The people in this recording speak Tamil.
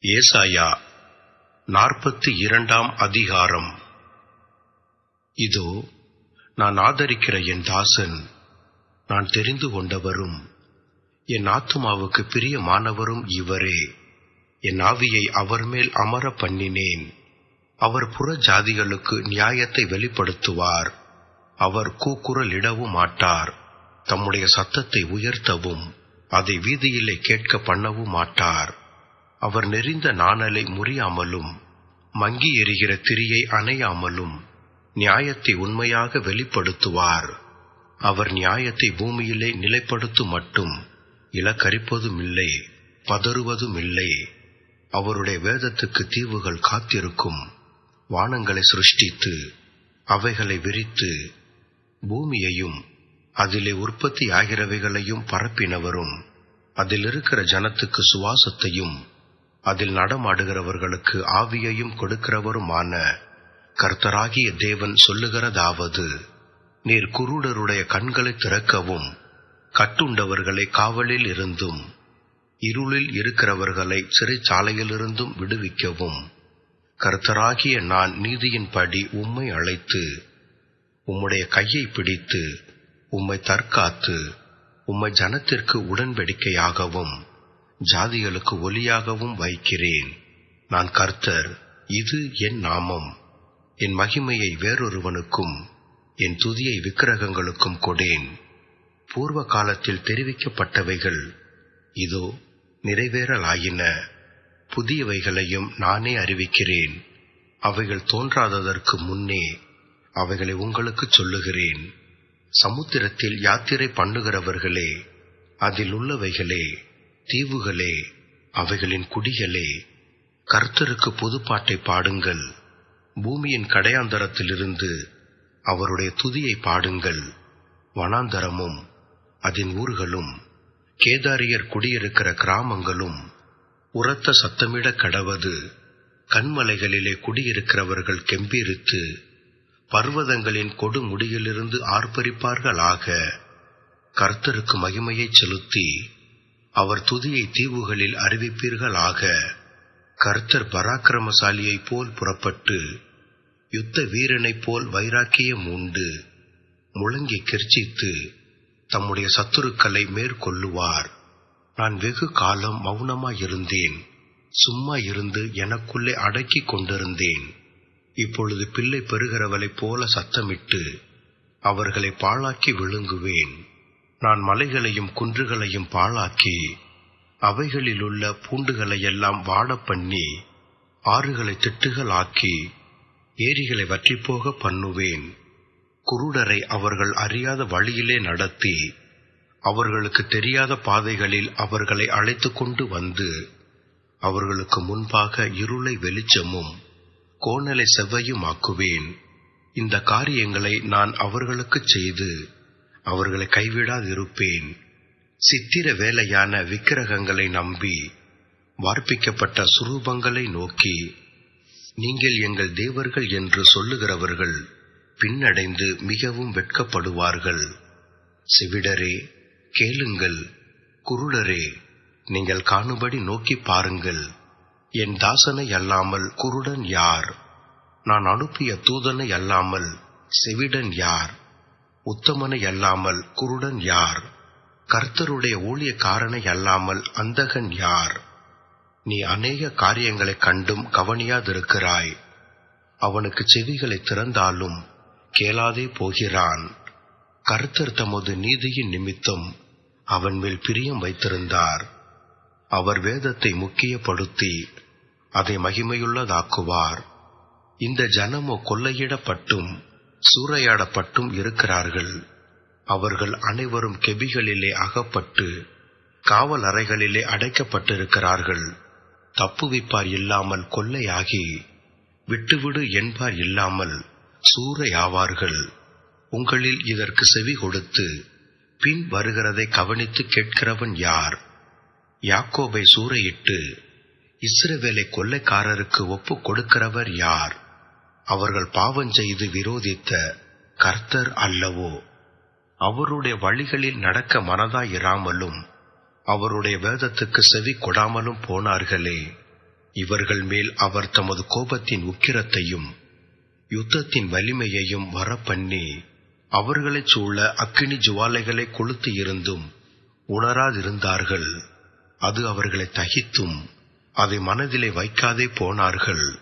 ஏசாயா 42 அதிகாரம். இதோ, நான் ஆதரிக்கிற என் தாசன், நான் தெரிந்து கொண்டவரும் என் ஆத்துமாவுக்கு பிரியமானவரும் இவரே. என் ஆவியை அவர் மேல் அமர பண்ணினேன். அவர் புற ஜாதிகளுக்கு நியாயத்தை வெளிப்படுத்துவார். அவர் கூக்குரலிடவும் மாட்டார். தம்முடைய சத்தத்தை உயர்த்தவும் அதை வீதியிலே கேட்க பண்ணவும் மாட்டார். அவர் நெறிந்த நாணலை முறியாமலும் மங்கி எரிகிற திரியை அணையாமலும் நியாயத்தை உண்மையாக வெளிப்படுத்துவார். அவர் நியாயத்தை பூமியிலே நிலைப்படுத்தும் மட்டும் இலக்கரிப்பதுமில்லை, பதறுவதுமில்லை. அவருடைய வேதத்துக்கு தீவுகள் காத்திருக்கும். வானங்களை சிருஷ்டித்து அவைகளை விரித்து பூமியையும் அதிலே உற்பத்தி ஆகிறவைகளையும் பரப்பினவரும் அதில் இருக்கிற ஜனத்துக்கு சுவாசத்தையும் அதில் நடமாடுகிறவர்களுக்கு ஆவியையும் கொடுக்கிறவருமான கர்த்தராகிய தேவன் சொல்லுகிறதாவது: நீர் குருடருடைய கண்களை திறக்கவும் கட்டுண்டவர்களை காவலில் இருந்தும் இருளில் இருக்கிறவர்களை சிறைச்சாலையிலிருந்தும் விடுவிக்கவும் கர்த்தராகிய நான் நீதியின்படி உம்மை அழைத்து உம்முடைய கையை பிடித்து உம்மை தற்காத்து உம்மை ஜனத்திற்கு உடன்படிக்கையாகவும் ஜாதிகளுக்கு ஒலியாகவும் வைக்கிறேன். நான் கர்த்தர், இது என் நாமம். என் மகிமையை வேறொருவனுக்கும் என் துதியை விக்கிரகங்களுக்கும் கொடேன். பூர்வ காலத்தில் தெரிவிக்கப்பட்டவைகள் இதோ நிறைவேறலாயின. புதியவைகளையும் நானே அறிவிக்கிறேன். அவைகள் தோன்றாததற்கு முன்னே அவைகளை உங்களுக்கு சொல்லுகிறேன். சமுத்திரத்தில் யாத்திரை பண்ணுகிறவர்களே, அதில் உள்ளவைகளே, தீவுகளே, அவைகளின் குடிகளே, கர்த்தருக்கு புதுப்பாட்டை பாடுங்கள். பூமியின் கடையாந்தரத்திலிருந்து அவருடைய துதியை பாடுங்கள். வனாந்தரமும் அதன் ஊர்களும் கேதாரியர் குடியிருக்கிற கிராமங்களும் உரத்த சத்தமிட கடவது. கண்மலைகளிலே குடியிருக்கிறவர்கள் கெம்பீரித்து பர்வதங்களின் கொடுமுடியிலிருந்து ஆர்ப்பரிப்பார்களாக. கர்த்தருக்கு மகிமையை செலுத்தி அவர் துதியை தீவுகளில் அறிவிப்பீர்களாக. கர்த்தர் பராக்கிரமசாலியைப் போல் புறப்பட்டு யுத்த வீரனைப் போல் வைராக்கியம் உண்டு முழங்கி கெர்ச்சித்து தம்முடைய சத்துருக்களை மேற்கொள்ளுவார். நான் வெகு காலம் மௌனமாயிருந்தேன். சும்மா இருந்து எனக்குள்ளே அடக்கி கொண்டிருந்தேன். இப்பொழுது பிள்ளை பெறுகிறவளைப் போல சத்தமிட்டு அவர்களை பாழாக்கி விழுங்குவேன். நான் மலைகளையும் குன்றுகளையும் பாழாக்கி அவைகளிலுள்ள பூண்டுகளையெல்லாம் வாடப்பண்ணி ஆறுகளை திட்டுகளாக்கி ஏரிகளை வற்றிப்போக பண்ணுவேன். குருடரை அவர்கள் அறியாத வழியிலே நடத்தி அவர்களுக்கு தெரியாத பாதைகளில் அவர்களை அழைத்து கொண்டு வந்து அவர்களுக்கு முன்பாக இருளை வெளிச்சமும் கோணலை செவ்வையுமாக்குவேன். இந்த காரியங்களை நான் அவர்களுக்கு செய்து அவர்களை கைவிடாதிருப்பேன். சித்திர வேலையான விக்கிரகங்களை நம்பி வார்ப்பிக்கப்பட்ட சுரூபங்களை நோக்கி நீங்கள் எங்கள் தேவர்கள் என்று சொல்லுகிறவர்கள் பின்னடைந்து மிகவும் வெட்கப்படுவார்கள். செவிடரே, கேளுங்கள். குருடரே, நீங்கள் காணும்படி நோக்கி பாருங்கள். என் தாசனை அல்லாமல் குருடன் யார்? நான் அனுப்பிய தூதனை அல்லாமல் செவிடன் யார்? உத்தமனை அல்லாமல் குருடன் யார்? கர்த்தருடைய ஊழியக்காரனை அல்லாமல் அந்தகன் யார்? நீ அநேக காரியங்களைக் கண்டும் கவனியாதிருக்கிறாய். அவனுக்கு செவிகளை திறந்தாலும் கேளாதே போகிறான். கர்த்தர் தமது நீதியின் நிமித்தம் அவன் மேல் பிரியம் வைத்திருந்தார். அவர் வேதத்தை முக்கியப்படுத்தி அதை மகிமையுள்ளதாக்குவார். இந்த ஜனமோ கொள்ளையிடப்பட்டும் சூறையாடப்பட்டும் இருக்கிறார்கள். அவர்கள் அனைவரும் கெபிகளிலே அகப்பட்டு காவல் அறைகளிலே அடைக்கப்பட்டிருக்கிறார்கள். தப்புவிப்பார் இல்லாமல் கொள்ளையாகி விட்டுவிடு என்பார் இல்லாமல் சூறையாவார்கள். உங்களில் இதற்கு செவி கொடுத்து பின் வருகிறதை கவனித்து கேட்கிறவன் யார்? யாக்கோபை சூறையிட்டு இஸ்ரவேலை கொள்ளைக்காரருக்கு ஒப்பு கொடுக்கிறவர் யார்? அவர்கள் பாவஞ்செய்து விரோதித்த கர்த்தர் அல்லவோ? அவருடைய வழிகளில் நடக்க மனதாயிராமலும் அவருடைய வேதத்துக்கு செவி கொடாமலும் போனார்களே. இவர்கள் மேல் அவர் தமது கோபத்தின் உக்கிரத்தையும் யுத்தத்தின் வலிமையையும் வரப்பண்ணி அவர்களைச் சூழ அக்கினி ஜுவாலைகளை கொளுத்து இருந்தும் உணராதிருந்தார்கள். அது அவர்களை தகித்தும் அதை மனதிலே வைக்காதே போனார்கள்.